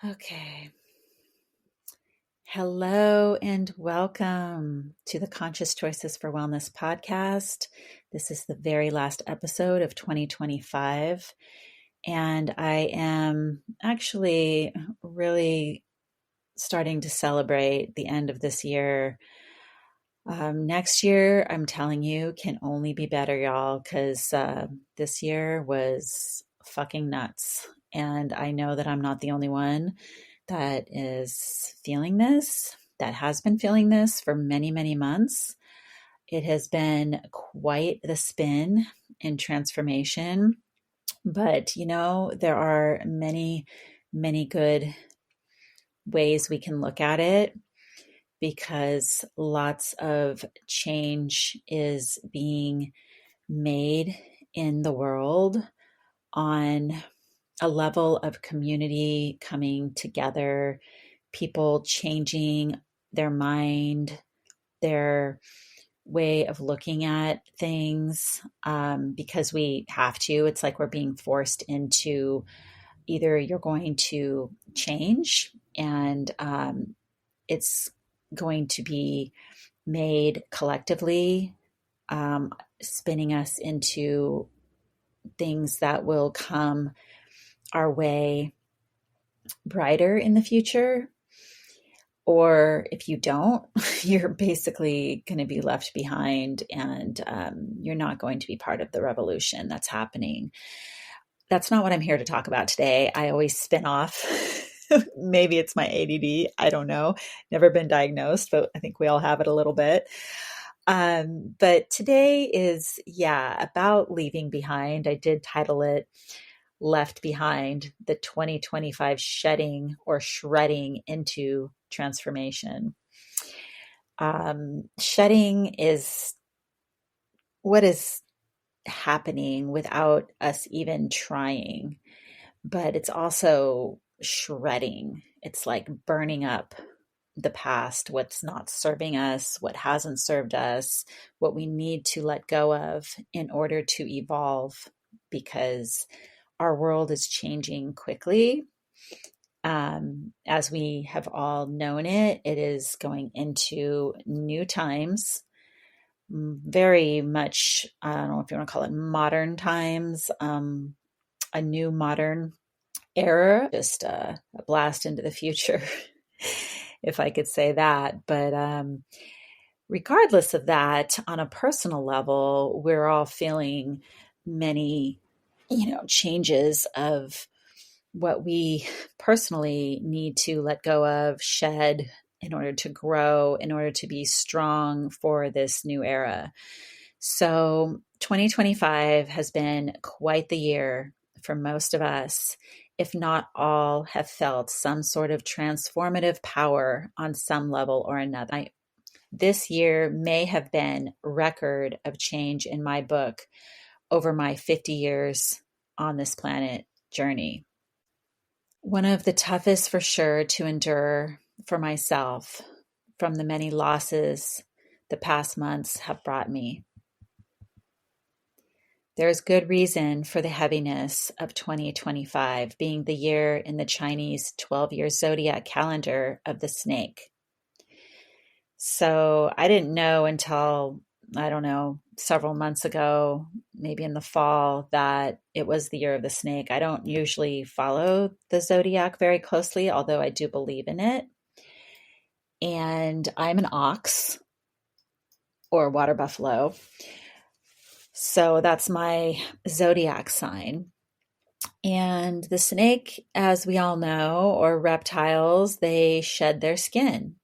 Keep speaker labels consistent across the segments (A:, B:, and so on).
A: Okay. Hello and welcome to the Conscious Choices for Wellness podcast. This is the very last episode of 2025. And I am actually really starting to celebrate the end of this year. Next year, I'm telling you, can only be better, y'all, because this year was fucking nuts. And I know that I'm not the only one that is feeling this, that has been feeling this for many, many months. It has been quite the spin and transformation. But, there are many, many good ways we can look at it because lots of change is being made in the world on a level of community coming together, people changing their mind, their way of looking at things, because we have to. It's like we're being forced into either you're going to change and it's going to be made collectively, spinning us into things that will come our way brighter in the future. Or if you don't, you're basically going to be left behind and you're not going to be part of the revolution that's happening. That's not what I'm here to talk about today. I always spin off. Maybe it's my ADD. I don't know. Never been diagnosed, but I think we all have it a little bit. But today is, about leaving behind. I did title it Left Behind, the 2025 Shedding or Shredding into Transformation. Shedding is what is happening without us even trying, but it's also shredding. It's like burning up the past, what's not serving us, what hasn't served us, what we need to let go of in order to evolve, because our world is changing quickly. As we have all known it, it is going into new times, very much, I don't know if you want to call it modern times, a new modern era, just a blast into the future, if I could say that. But regardless of that, on a personal level, we're all feeling many, changes of what we personally need to let go of, shed in order to grow, in order to be strong for this new era. So 2025 has been quite the year for most of us, if not all, have felt some sort of transformative power on some level or another. This year may have been record of change in my book over my 50 years on this planet journey. One of the toughest for sure to endure for myself from the many losses the past months have brought me. There is good reason for the heaviness of 2025 being the year in the Chinese 12-year zodiac calendar of the snake. So I didn't know until, I don't know, several months ago, maybe in the fall, that it was the year of the snake. I don't usually follow the zodiac very closely, although I do believe in it. And I'm an ox or water buffalo. So that's my zodiac sign. And the snake, as we all know, or reptiles, they shed their skin.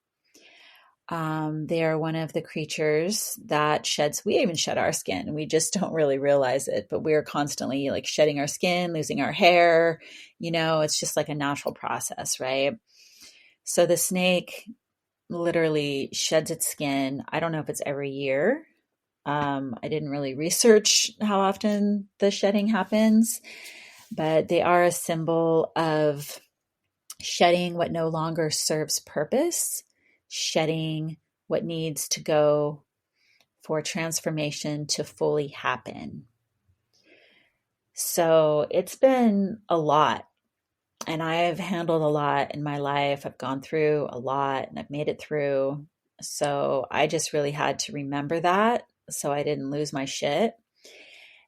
A: They are one of the creatures that sheds, we even shed our skin. We just don't really realize it, but we're constantly like shedding our skin, losing our hair. It's just like a natural process, right? So the snake literally sheds its skin. I don't know if it's every year. I didn't really research how often the shedding happens, but they are a symbol of shedding what no longer serves purpose, shedding what needs to go for transformation to fully happen. So it's been a lot And I've handled a lot in my life. I've gone through a lot and I've made it through. So I just really had to remember that so I didn't lose my shit,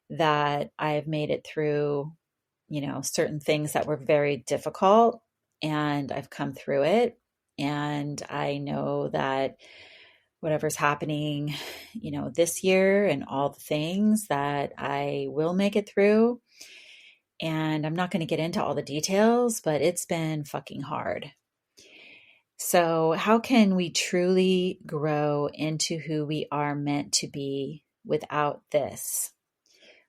A: that I've made it through, certain things that were very difficult, and I've come through it. And I know that whatever's happening, this year and all the things, that I will make it through. And I'm not going to get into all the details, but it's been fucking hard. So, how can we truly grow into who we are meant to be without this,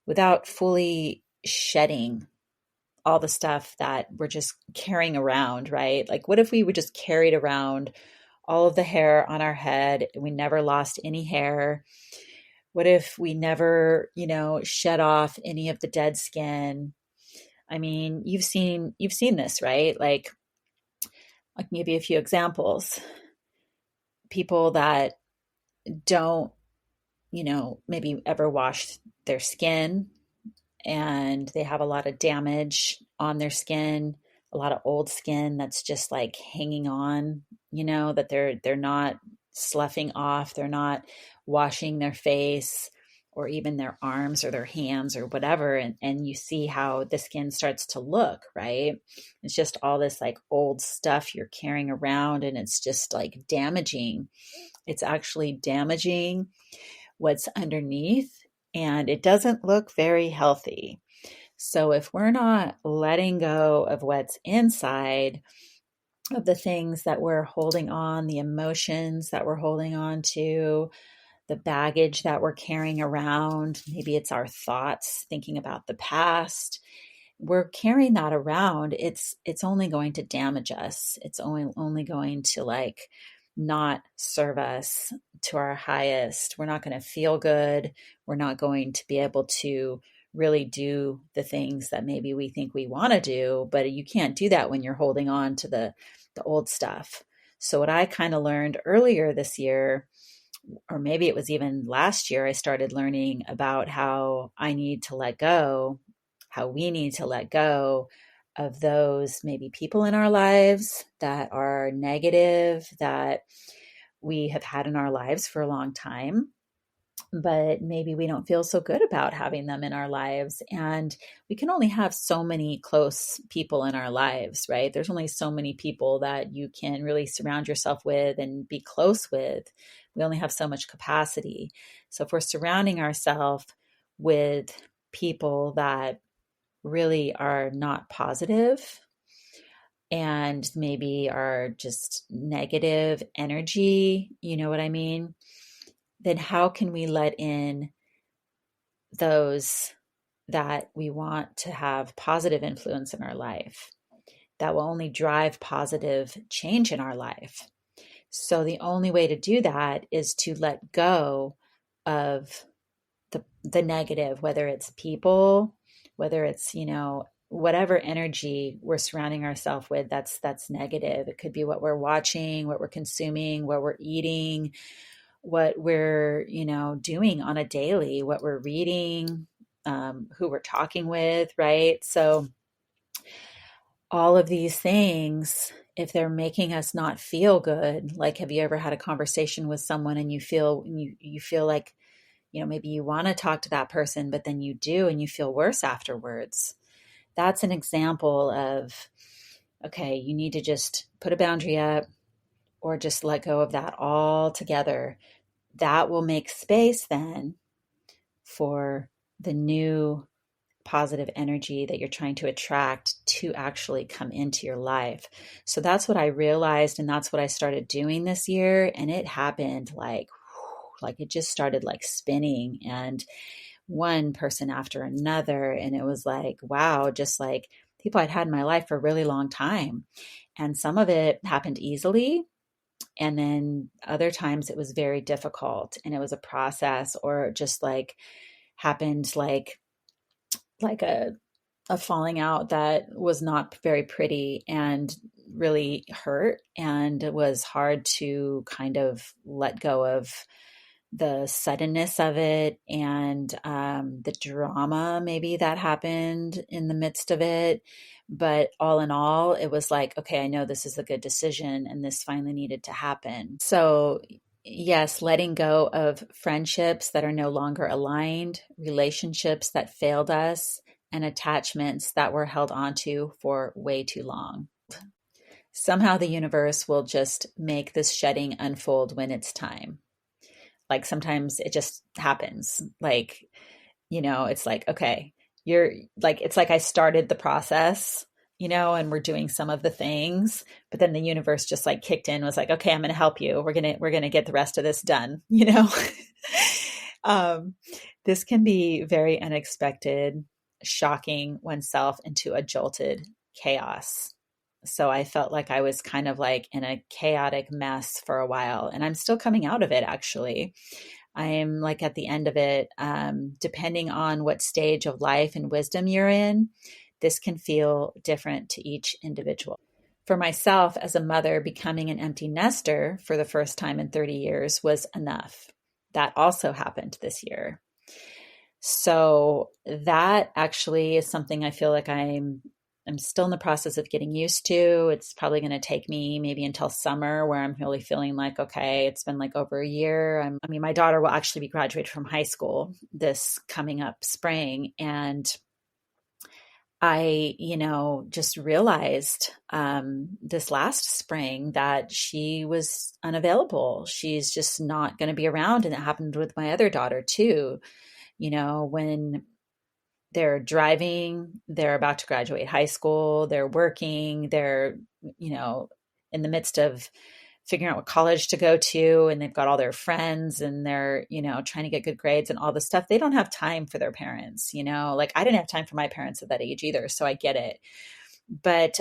A: without fully shedding all the stuff that we're just carrying around, right? Like, what if we were just carried around all of the hair on our head and we never lost any hair? What if we never, shed off any of the dead skin? I mean, you've seen this, right? Like maybe a few examples. People that don't, maybe ever wash their skin, and they have a lot of damage on their skin, a lot of old skin that's just like hanging on, that they're not sloughing off, they're not washing their face or even their arms or their hands or whatever, and you see how the skin starts to look, right? It's just all this like old stuff you're carrying around, and it's just like damaging. It's actually damaging what's underneath, and it doesn't look very healthy. So if we're not letting go of what's inside, of the things that we're holding on, the emotions that we're holding on to, the baggage that we're carrying around, maybe it's our thoughts thinking about the past, we're carrying that around, it's only going to damage us. It's only going to like not serve us to our highest. We're not going to feel good. We're not going to be able to really do the things that maybe we think we want to do, but you can't do that when you're holding on to the old stuff. So what I kind of learned earlier this year, or maybe it was even last year, I started learning about how I need to let go, how we need to let go of those maybe people in our lives that are negative, that we have had in our lives for a long time, but maybe we don't feel so good about having them in our lives. And we can only have so many close people in our lives, right? There's only so many people that you can really surround yourself with and be close with. We only have so much capacity. So if we're surrounding ourselves with people that really are not positive and maybe are just negative energy, you know what I mean? Then how can we let in those that we want to have positive influence in our life, that will only drive positive change in our life? So the only way to do that is to let go of the negative, whether it's people, whether it's, whatever energy we're surrounding ourselves with that's negative. It could be what we're watching, what we're consuming, what we're eating, what we're, doing on a daily, what we're reading, who we're talking with, right? So all of these things, if they're making us not feel good, like have you ever had a conversation with someone and you feel like, maybe you want to talk to that person, but then you do and you feel worse afterwards. That's an example of, okay, you need to just put a boundary up or just let go of that altogether. That will make space then for the new positive energy that you're trying to attract to actually come into your life. So that's what I realized, and that's what I started doing this year. And it happened like it just started like spinning, and one person after another. And it was like, wow, just like people I'd had in my life for a really long time. And some of it happened easily. And then other times it was very difficult, and it was a process, or just like happened like a falling out that was not very pretty and really hurt. And it was hard to kind of let go of the suddenness of it, and the drama maybe that happened in the midst of it. But all in all, it was like, okay, I know this is a good decision and this finally needed to happen. So, yes, letting go of friendships that are no longer aligned, relationships that failed us, and attachments that were held onto for way too long. Somehow the universe will just make this shedding unfold when it's time. Like sometimes it just happens. Like, it's like, okay, you're like, it's like I started the process, and we're doing some of the things, but then the universe just like kicked in, was like, okay, I'm going to help you. We're going to get the rest of this done. um, this can be very unexpected, shocking oneself into a jolted chaos. So I felt like I was kind of like in a chaotic mess for a while, and I'm still coming out of it actually. I'm like at the end of it. Depending on what stage of life and wisdom you're in, this can feel different to each individual. For myself, as a mother, becoming an empty nester for the first time in 30 years was enough. That also happened this year. So that actually is something I feel like I'm still in the process of getting used to. It's probably going to take me maybe until summer where I'm really feeling like, okay, it's been like over a year. I mean, my daughter will actually be graduated from high school this coming up spring. And I, just realized this last spring that she was unavailable. She's just not going to be around. And it happened with my other daughter too. When they're driving, they're about to graduate high school, they're working, they're, in the midst of figuring out what college to go to, and they've got all their friends and they're, trying to get good grades and all this stuff. They don't have time for their parents, like I didn't have time for my parents at that age either. So I get it. But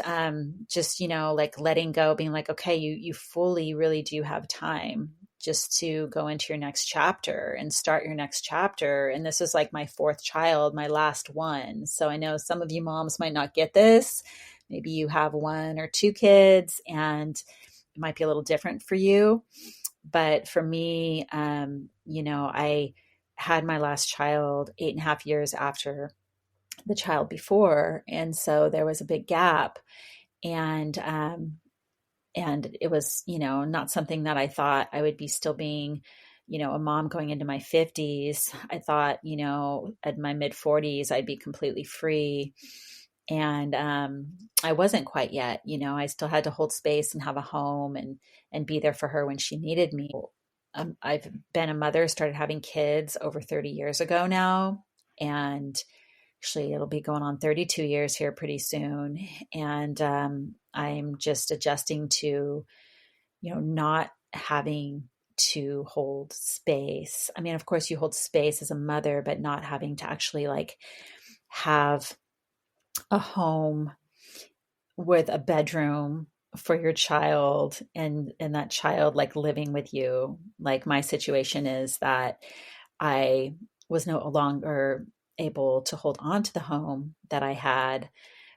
A: just, like letting go, being like, okay, you fully really do have time just to go into your next chapter and start your next chapter. And this is like my fourth child, my last one. So I know some of you moms might not get this. Maybe you have one or two kids and it might be a little different for you. But for me, I had my last child 8.5 years after the child before. And so there was a big gap. And it was, not something that I thought I would be still being, a mom going into my 50s. I thought, at my mid 40s, I'd be completely free. And I wasn't quite yet. I still had to hold space and have a home and be there for her when she needed me. I've been a mother, started having kids over 30 years ago now. And actually, it'll be going on 32 years here pretty soon. And I'm just adjusting to, not having to hold space. I mean, of course, you hold space as a mother, but not having to actually like have a home with a bedroom for your child and that child like living with you. Like my situation is that I was no longer able to hold on to the home that I had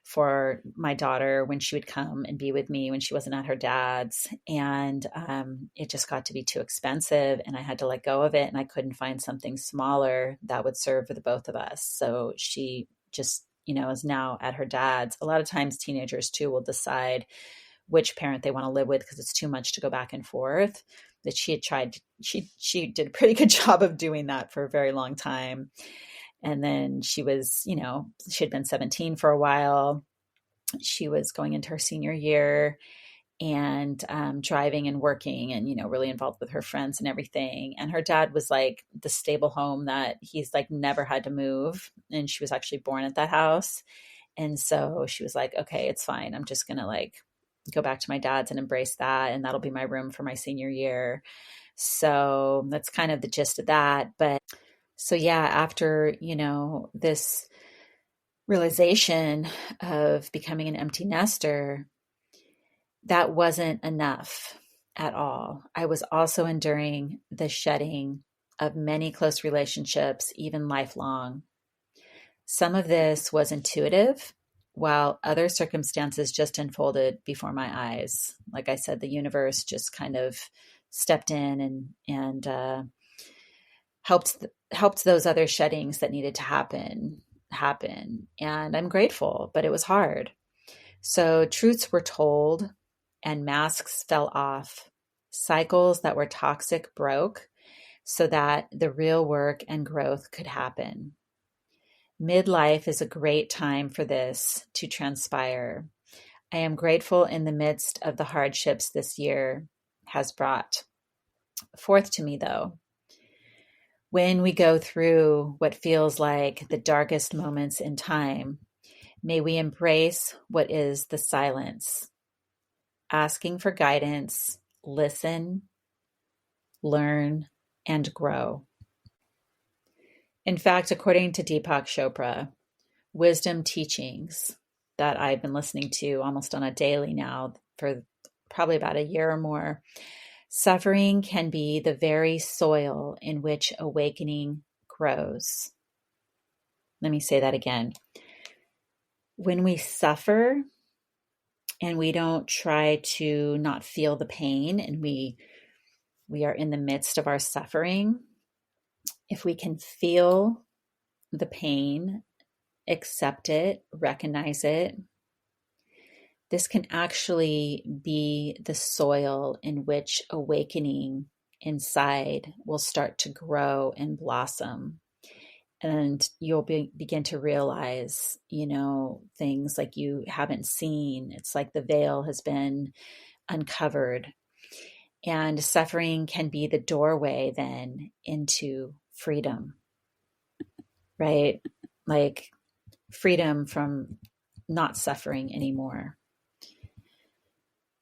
A: for my daughter when she would come and be with me when she wasn't at her dad's. And it just got to be too expensive and I had to let go of it. And I couldn't find something smaller that would serve for the both of us. So she just, is now at her dad's. A lot of times teenagers too will decide which parent they want to live with because it's too much to go back and forth. That she had tried, she did a pretty good job of doing that for a very long time. And then she was, she had been 17 for a while. She was going into her senior year and driving and working and, really involved with her friends and everything. And her dad was like the stable home that he's like never had to move. And she was actually born at that house. And so she was like, okay, it's fine. I'm just going to like go back to my dad's and embrace that. And that'll be my room for my senior year. So that's kind of the gist of that. But so, yeah, after, this realization of becoming an empty nester, that wasn't enough at all. I was also enduring the shedding of many close relationships, even lifelong. Some of this was intuitive, while other circumstances just unfolded before my eyes. Like I said, the universe just kind of stepped in and helped those other sheddings that needed to happen. And I'm grateful, but it was hard. So truths were told and masks fell off. Cycles that were toxic broke so that the real work and growth could happen. Midlife is a great time for this to transpire. I am grateful in the midst of the hardships this year has brought forth to me, though. When we go through what feels like the darkest moments in time, may we embrace what is the silence, asking for guidance, listen, learn, and grow. In fact, according to Deepak Chopra, wisdom teachings that I've been listening to almost on a daily now for probably about a year or more, suffering can be the very soil in which awakening grows. Let me say that again. When we suffer and we don't try to not feel the pain, and we are in the midst of our suffering, if we can feel the pain, accept it, recognize it, this can actually be the soil in which awakening inside will start to grow and blossom. And you'll begin to realize, things like you haven't seen. It's like the veil has been uncovered. And suffering can be the doorway then into freedom, right? Like freedom from not suffering anymore.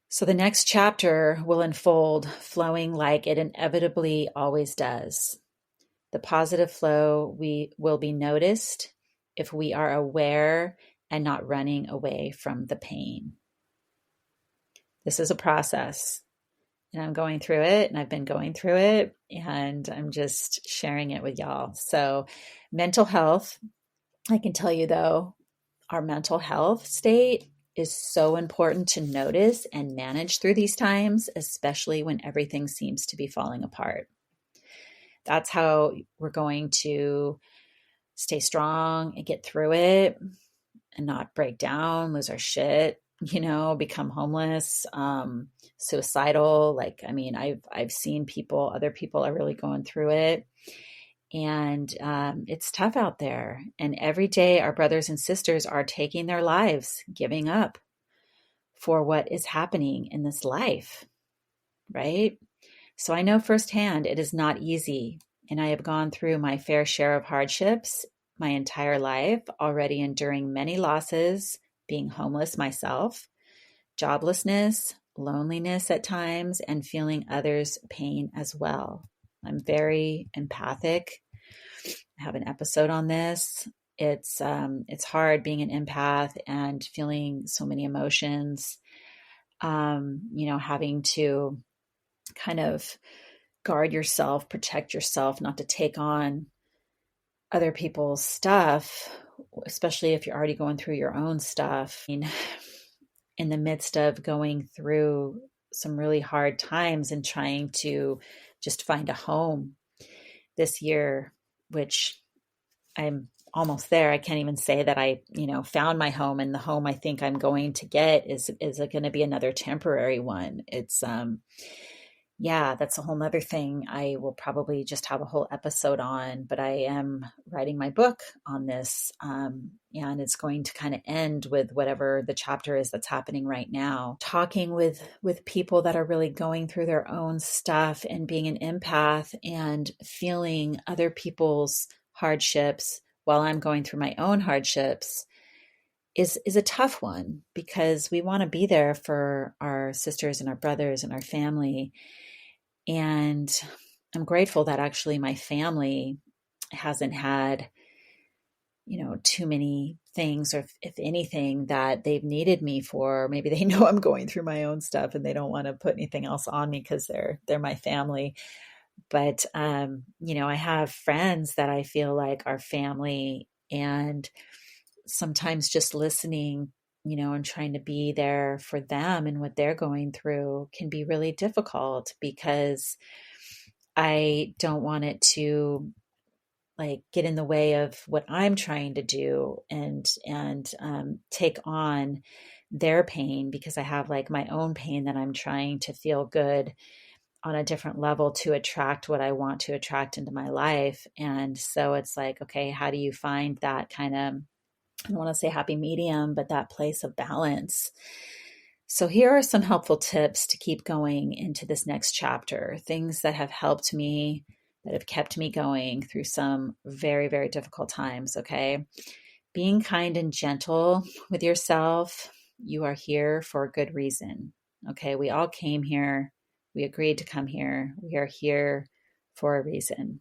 A: So the next chapter will unfold flowing like it inevitably always does. The positive flow will be noticed if we are aware and not running away from the pain. This is a process, and I'm going through it, and I've been going through it, and I'm just sharing it with y'all. So mental health, I can tell you though, our mental health state is so important to notice and manage through these times, especially when everything seems to be falling apart. That's how we're going to stay strong and get through it and not break down, lose our shit, become homeless, suicidal. I've seen other people are really going through it. And it's tough out there. And every day our brothers and sisters are taking their lives, giving up for what is happening in this life, right? So I know firsthand it is not easy. And I have gone through my fair share of hardships my entire life, already enduring many losses, being homeless myself, joblessness, loneliness at times, and feeling others' pain as well. I'm very empathic. I have an episode on this. It's hard being an empath and feeling so many emotions, having to kind of guard yourself, protect yourself, not to take on other people's stuff, especially if you're already going through your own stuff. In the midst of going through some really hard times and trying to just find a home this year, which I'm almost there. I can't even say that I, found my home, and the home I think I'm going to get is going to be another temporary one. It's, that's a whole nother thing I will probably just have a whole episode on, but I am writing my book on this. And it's going to kind of end with whatever the chapter is that's happening right now, talking with people that are really going through their own stuff and being an empath and feeling other people's hardships while I'm going through my own hardships is a tough one, because we want to be there for our sisters and our brothers and our family. And I'm grateful that actually my family hasn't had, too many things, or if anything, that they've needed me for. Maybe they know I'm going through my own stuff and they don't want to put anything else on me because they're my family. But, I have friends that I feel like are family, and sometimes just listening, and trying to be there for them and what they're going through can be really difficult, because I don't want it to get in the way of what I'm trying to do and take on their pain because I have like my own pain that I'm trying to feel good on a different level to attract what I want to attract into my life. And so it's like, okay, how do you find that kind of, I don't want to say happy medium, but that place of balance? So here are some helpful tips to keep going into this next chapter, things that have helped me, that have kept me going through some very, very difficult times. Okay. Being kind and gentle with yourself. You are here for a good reason. Okay. We all came here. We agreed to come here. We are here for a reason.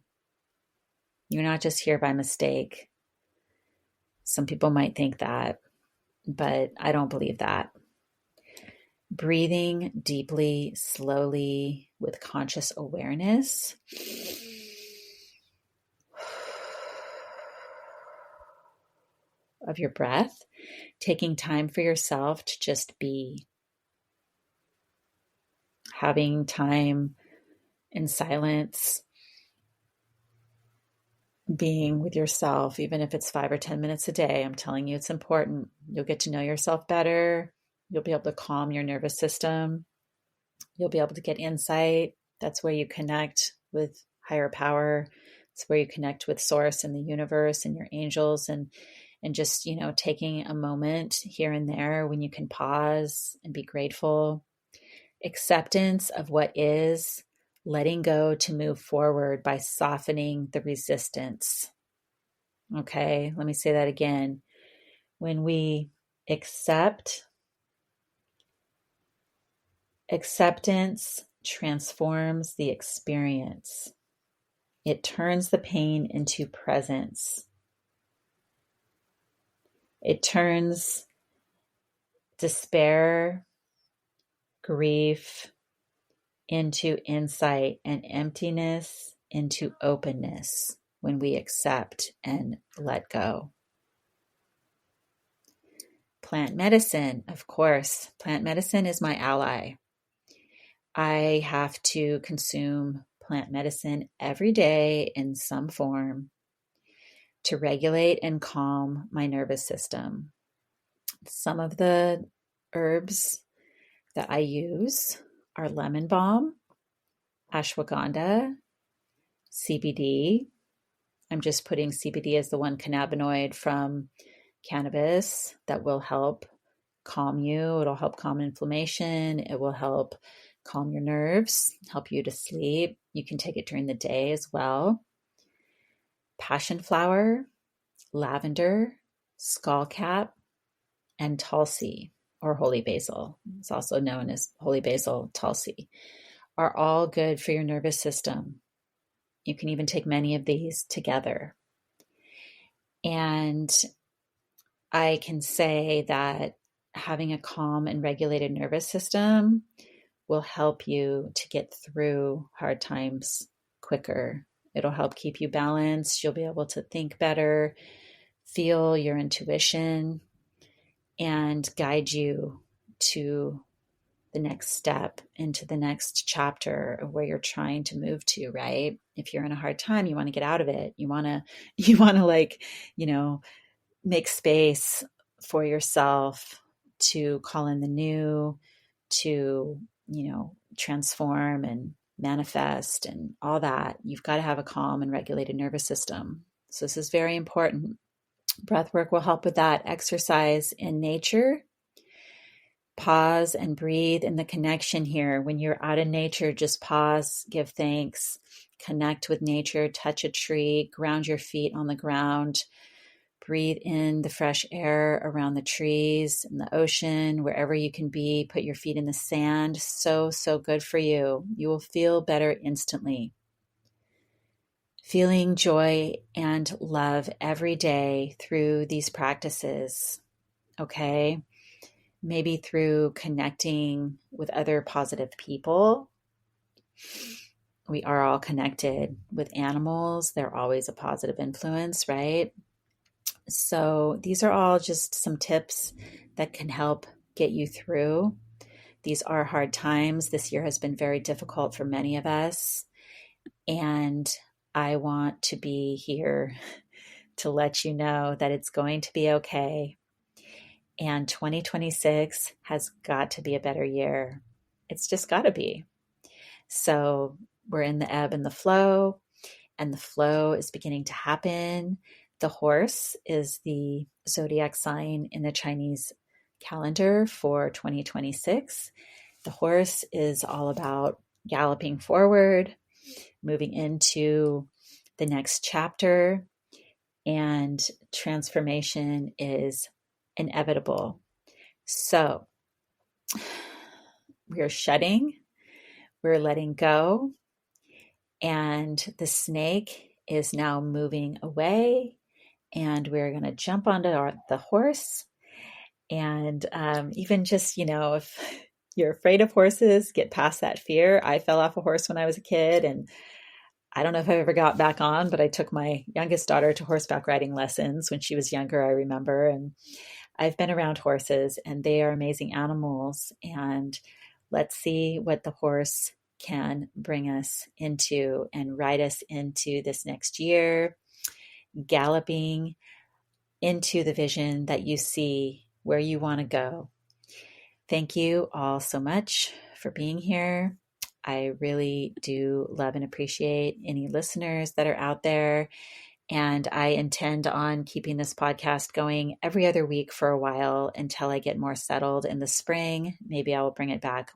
A: You're not just here by mistake. Some people might think that, but I don't believe that. Breathing deeply, slowly, with conscious awareness. Of your breath, taking time for yourself to just be, having time in silence, being with yourself, even if it's 5 or 10 minutes a day. I'm telling you, it's important. You'll get to know yourself better. You'll be able to calm your nervous system. You'll be able to get insight. That's where you connect with higher power. It's where you connect with source and the universe and your angels, and just, taking a moment here and there when you can pause and be grateful. Acceptance of what is, letting go to move forward by softening the resistance. Okay, let me say that again. When we accept, acceptance transforms the experience. It turns the pain into presence. It turns despair, grief into insight, and emptiness into openness when we accept and let go. Plant medicine, of course. Plant medicine is my ally. I have to consume plant medicine every day in some form to regulate and calm my nervous system. Some of the herbs that I use are lemon balm, ashwagandha, CBD. I'm just putting CBD as the one cannabinoid from cannabis that will help calm you. It'll help calm inflammation. It will help calm your nerves, help you to sleep. You can take it during the day as well. Passion flower, lavender, skullcap, and tulsi, or holy basil. It's also known as holy basil tulsi, are all good for your nervous system. You can even take many of these together. And I can say that having a calm and regulated nervous system will help you to get through hard times quicker. It'll help keep you balanced. You'll be able to think better, feel your intuition, and guide you to the next step, into the next chapter of where you're trying to move to, right? If you're in a hard time, you want to get out of it. You want to like, make space for yourself to call in the new, to, transform and manifest and all that. You've got to have a calm and regulated nervous system. So this is very important. Breath work will help with that. Exercise in nature. Pause and breathe in the connection here. When you're out in nature, just pause, give thanks, connect with nature, touch a tree, ground your feet on the ground. Breathe in the fresh air around the trees and the ocean, wherever you can be. Put your feet in the sand. So, so good for you. You will feel better instantly. Feeling joy and love every day through these practices, okay? Maybe through connecting with other positive people. We are all connected with animals. They're always a positive influence, right? So these are all just some tips that can help get you through. These are hard times. This year has been very difficult for many of us. And I want to be here to let you know that it's going to be okay. And 2026 has got to be a better year. It's just got to be. So we're in the ebb and the flow, and the flow is beginning to happen. The horse is the zodiac sign in the Chinese calendar for 2026. The horse is all about galloping forward, moving into the next chapter, and transformation is inevitable. So we're shedding, we're letting go, and the snake is now moving away, and we're going to jump onto the horse. And even just, if you're afraid of horses, get past that fear. I fell off a horse when I was a kid, and I don't know if I ever got back on, but I took my youngest daughter to horseback riding lessons when she was younger, I remember. And I've been around horses, and they are amazing animals. And let's see what the horse can bring us into and ride us into this next year, galloping into the vision that you see where you want to go. Thank you all so much for being here. I really do love and appreciate any listeners that are out there. And I intend on keeping this podcast going every other week for a while until I get more settled in the spring. Maybe I will bring it back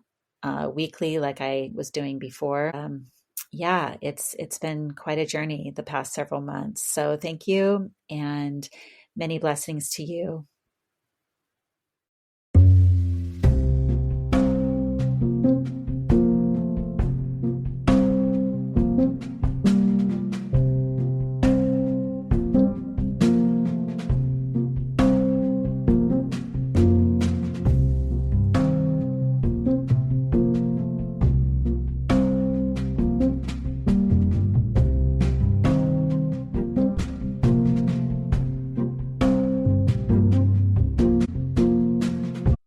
A: weekly like I was doing before. Yeah, it's been quite a journey the past several months. So thank you, and many blessings to you.